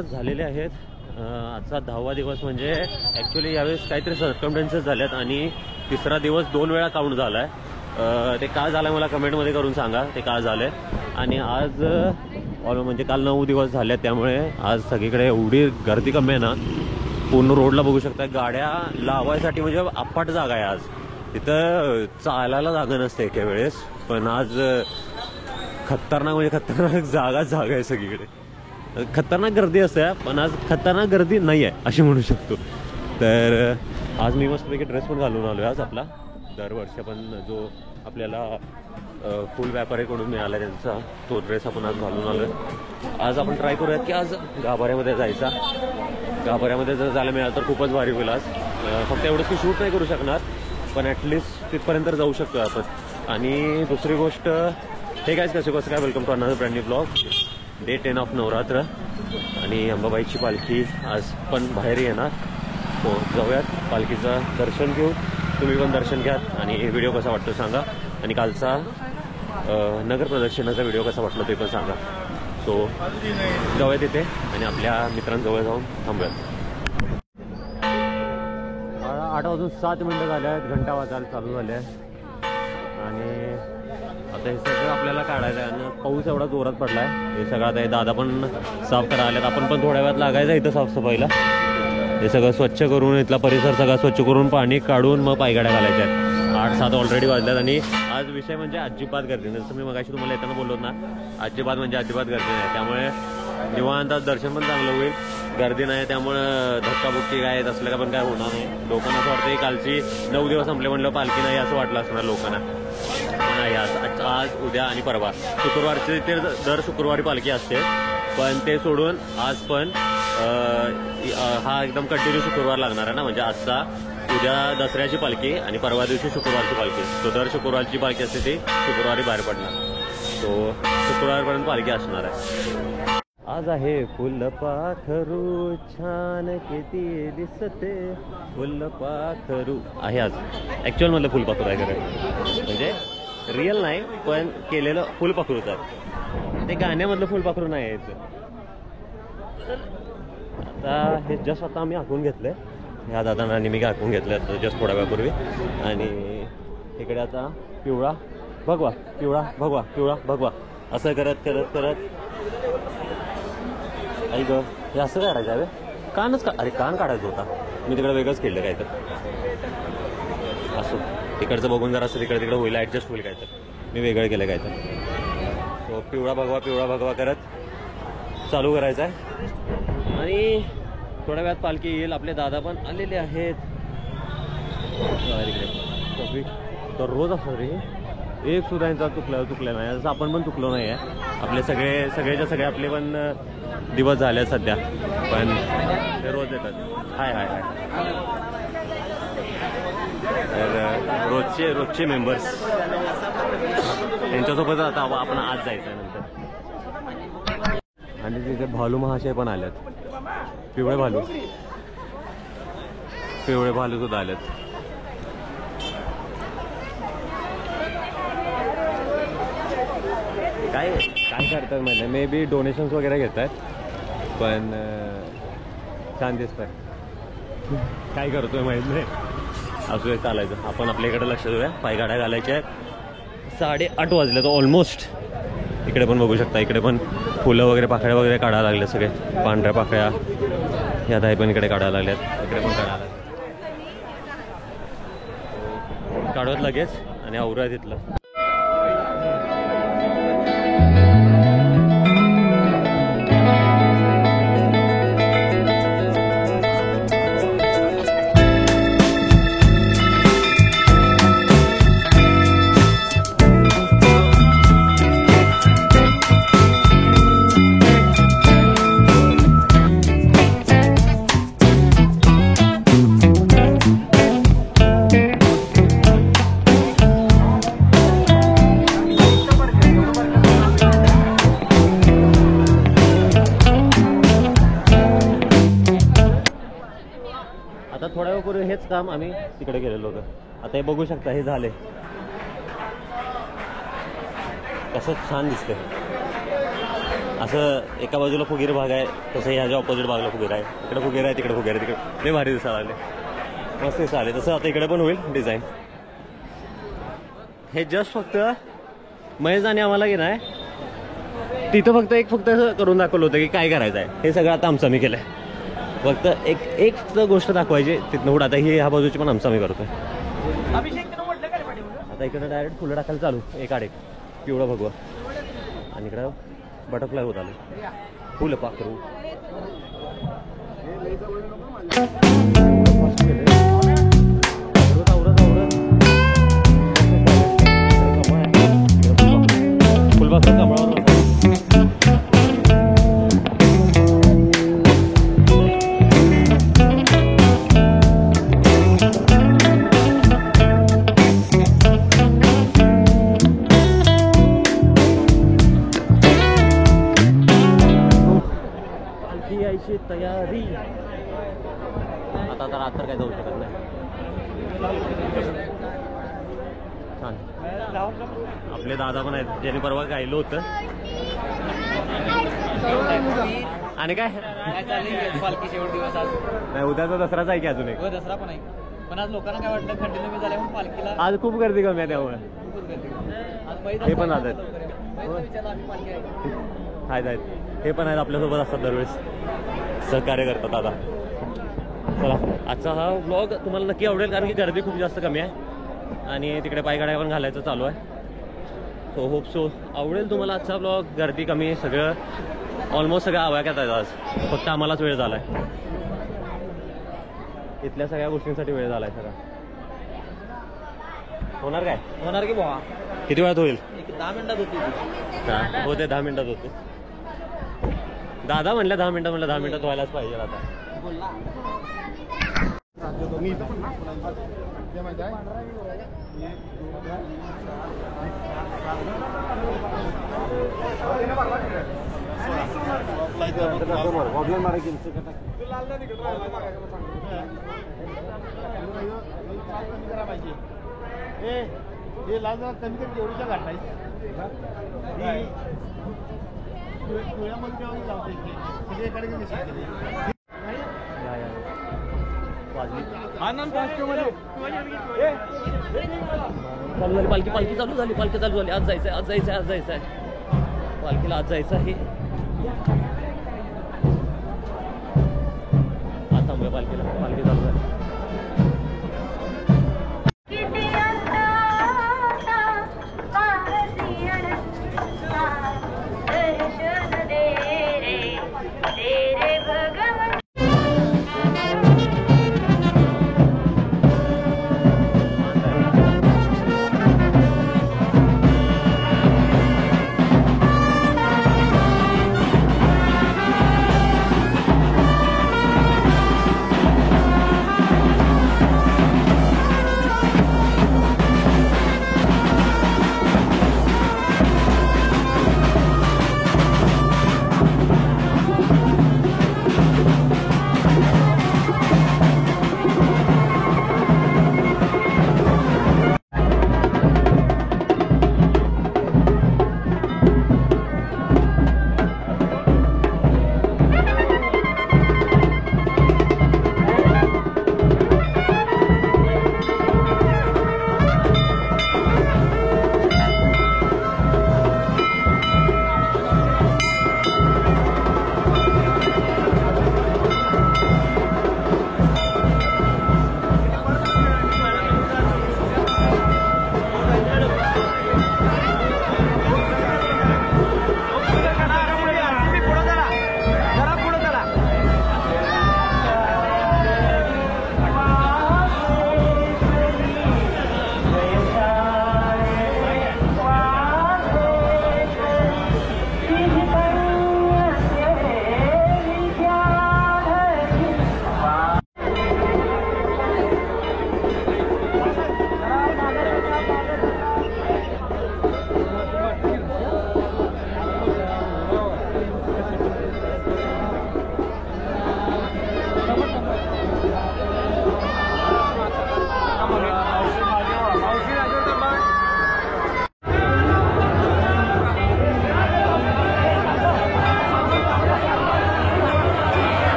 दिवस झालेले आहेत. आजचा 10वा दिवस म्हणजे ॲक्च्युली यावेळेस काहीतरी सर्कमस्टन्सेस झाल्यात आणि तिसरा दिवस 2 वेळा काउंट झाला आहे. ते का झालं मला कमेंटमध्ये करून सांगा ते का झालं आहे. आणि आज म्हणजे काल 9 दिवस झाले त्यामुळे आज सगळीकडे एवढी गर्दी कमी आहे ना. पूर्ण रोडला बघू शकता गाड्या लावायसाठी म्हणजे अप्पाट जागा आहे. आज तिथं चालायला जागा नसते एके वेळेस, पण आज खतरनाक म्हणजे खतरनाक जागा आहे सगळीकडे. खतरनाक गर्दी असते पण आज खतरनाक गर्दी नाही आहे अशी म्हणू शकतो. तर आज मी मस्तपैकी ड्रेस पण घालून आलो आहे. आज आपला दरवर्षी पण जो आपल्याला फुल व्यापारीकडून मिळाला त्यांचा तो ड्रेस आपण आज घालून आलो आहे. आज आपण ट्राय करूयात की आज गाभाऱ्यामध्ये जायचा. गाभाऱ्यामध्ये जर जायला मिळालं तर खूपच भारी होईल. आज फक्त एवढंच की शूट नाही करू शकणार पण ॲटलिस्ट तिथपर्यंत जाऊ शकतो आपण. आणि दुसरी गोष्ट हे काय कसं काय welcome to another brand new blog. Day 10 of Navratra आणि अंबाबाईची पालखी आज पण बाहेर येणार. हो जाऊयात पालखीचं दर्शन घेऊ. तुम्ही पण दर्शन घ्या आणि व्हिडिओ कसा वाटतो सांगा. आणि कालचा नगर प्रदर्शनाचा व्हिडिओ कसा वाटला ते पण सांगा. सो जाऊयात तिथे आणि आपल्या मित्रांजवळ जाऊन थांबूयात. 8:07 झाले आहेत. घंटा वाजायला चालू झाले आहे आणि आता हे सगळं आपल्याला काढायचं आहे. आणि पाऊस एवढा जोरात पडला आहे. हे सगळं आता हे दादा पण साफ करायला आल्यात. आपण पण थोड्या वेळात लागायचं इथं साफसफाईला. हे सगळं स्वच्छ करून इथला परिसर सगळा स्वच्छ करून पाणी काढून मग पायगाड्या घालायच्या आहेत. 8-7 ऑलरेडी वाजल्यात आणि आज विषय म्हणजे अजिबात गर्दी नाही. जसं मी मगाशी तुम्हाला येताना बोललो ना अजिबात म्हणजे अजिबात गर्दी नाही. त्यामुळे निवांत दर्शन पण चांगलं होईल. गर्दी नाही त्यामुळं धक्काबुक्की काय असलं का पण काय होणार नाही. लोकांना असं वाटतं की कालची 9 दिवस संपले म्हणलं पालखी नाही असं वाटलं असणार लोकांना. नाही आज उद्या आणि परवा शुक्रवारचे ते दर शुक्रवारी पालखी असते पण ते सोडून आज पण हा एकदम कंटिन्यू शुक्रवार लागणार आहे ना. म्हणजे आजचा उद्या दसऱ्याची पालखी आणि परवा दिवशी शुक्रवारची पालखी. तो दर शुक्रवारची पालखी असते ती शुक्रवारी बाहेर पडणार. तो शुक्रवारपर्यंत पालखी असणार आहे. आज आहे फुलपाखरू छान किती दिसते फुलपाखरू आहे आज. ॲक्च्युअल मधलं फुलपाखरू आहे खरं म्हणजे रिअल नाही पण केलेलं फुलपाखरूच आहे. ते गाण्यामधलं फुलपाखरू नाही आहे. आता हे जस्ट आता आम्ही आखून घेतलंय. ह्या दादांना मी आखून घेतलं जस्ट थोड्या वेळापूर्वी. आणि इकडे आता पिवळा भगवा पिवळा भगवा पिवळा भगवा असं करत करत करत आई ग हे असं काढायचं आहे. कानच का अरे कान काढायचं होता. मी तिकडे वेगळंच केलं काय तर असं तिकडचं बघून जरा असं तिकडे होईल ॲडजस्ट होईल काय तर मी वेगळं केलं काय तर. सो पिवळा भगवा करत चालू करायचं आहे. आणि थोड्या वेळात पालखी येईल. आपले दादा पण आलेले आहेत इकडे. तर रोज असं रे एक सुद्धा यांचा चुकलं नाही. जसं आपण पण चुकलो नाही आहे. आपले सगळेच्या सगळे आपले पण दिवस झाले सध्या पण ते रोज येतात. हाय हाय हाय. तर रोजचे मेंबर्स त्यांच्यासोबत आता आपण आज जायचं नंतर. आणि तिथे भालू महाशय पण आल्यात. पिवळे भालू सुद्धा आलेत. काय करतात म्हणजे मे बी डोनेशन्स वगैरे घेत आहेत पण छान दिसत आहे. काय करतोय माहीत नाही. असं चालायचं आपण आपल्याकडे लक्ष देऊया. पायगाड्या घालायच्या आहेत. 8:30 वाजले तर ऑलमोस्ट. इकडे पण बघू शकता इकडे पण फुलं वगैरे पाकळ्या वगैरे काढायला लागले. सगळे पांढऱ्या पाकळ्या ह्या दाई पण इकडे काढायला लागल्यात. इकडे पण काढायला काढवत लगेच आणि आवरूया तिथलं. आता थोड्या वेळापूर्वी हेच काम आम्ही तिकडे गेलेलो होतो. आता हे बघू शकता हे झाले कसं छान दिसते. असं एका बाजूला फुगीर भाग आहे, तसं ह्याच्या ऑपोजिट बाजूला फुगीर आहे, इकडे फुगीर आहे तिकडे फुगीर आहे, तिकडे लय भारी दिसायला लागले, मस्त दिसायला आले. तसं आता इकडे पण होईल डिझाईन. हे जस्ट फक्त महेश आणि आम्हाला की नाही तिथं फक्त असं करून दाखवलं होतं की काय करायचं आहे. हे सगळं आता आमचं आम्ही केलं आहे. फक्त एक गोष्ट दाखवायची तिथनं पुढे. आता ही ह्या बाजूची पण आमचं आम्ही करतोय. आता इकडे डायरेक्ट फुलं टाकायला चालू, एक पिवळा भगवा, आणि इकडं बटरफ्लाय होत आले, फुलं पाखरू. फुलपाखरू कमळावर यायची तयारी. आता रात्र काय जाऊ शकत नाही. छान. आपले दादा पण आहेत ज्यांनी परवा गायलं होतं. आणि काय पालखी शेवट दिवस आज नाही, उद्याचा दसराच आहे की अजून एक. दसरा पण आहे, पण आज लोकांना काय वाटलं कंटिन्यू झाल्या म्हणून पालखीला आज खूप गर्दी कमी आहे त्यामुळे हे पण आज आहेत. हे पण आहेत आपल्यासोबत असतात दरवेळेस, सहकार्य करतात. आता चला, आजचा हा व्लॉग तुम्हाला नक्की आवडेल, कारण की गर्दी खूप जास्त कमी आहे आणि तिकडे पायगाड्या पण घालायचं चालू आहे. सो होप सो आवडेल तुम्हाला आजचा व्लॉग. गर्दी कमी, सगळं ऑलमोस्ट सगळं आवाक्यात आहे आज. फक्त आम्हालाच वेळ झाला आहे, इथल्या सगळ्या गोष्टींसाठी वेळ झाला आहे सगळा. होणार काय? होणार की बुवा. किती वेळात होईल? 10 मिनिटात होती. होते 10 मिनिटात होते. दादा म्हणलं 10 मिनिटं, म्हणलं 10 मिनिटात व्हायलाच पाहिजे आता. चालू झाली पालखी, पालखी चालू झाली, पालखी चालू झाली. आज जायचंय, आज जायचंय, आज जायचंय पालखीला, आज जायचं आहे. आज थांबूया पालखीला, पालखी चालू झाली.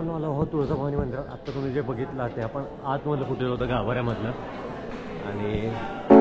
मित्रांनो आलो हो तुळजाभवानी मंदिरात. आत्ता तुम्ही जे बघितलं ते आपण आतमधलं फुटेलं होतं गाभाऱ्यामधलं आणि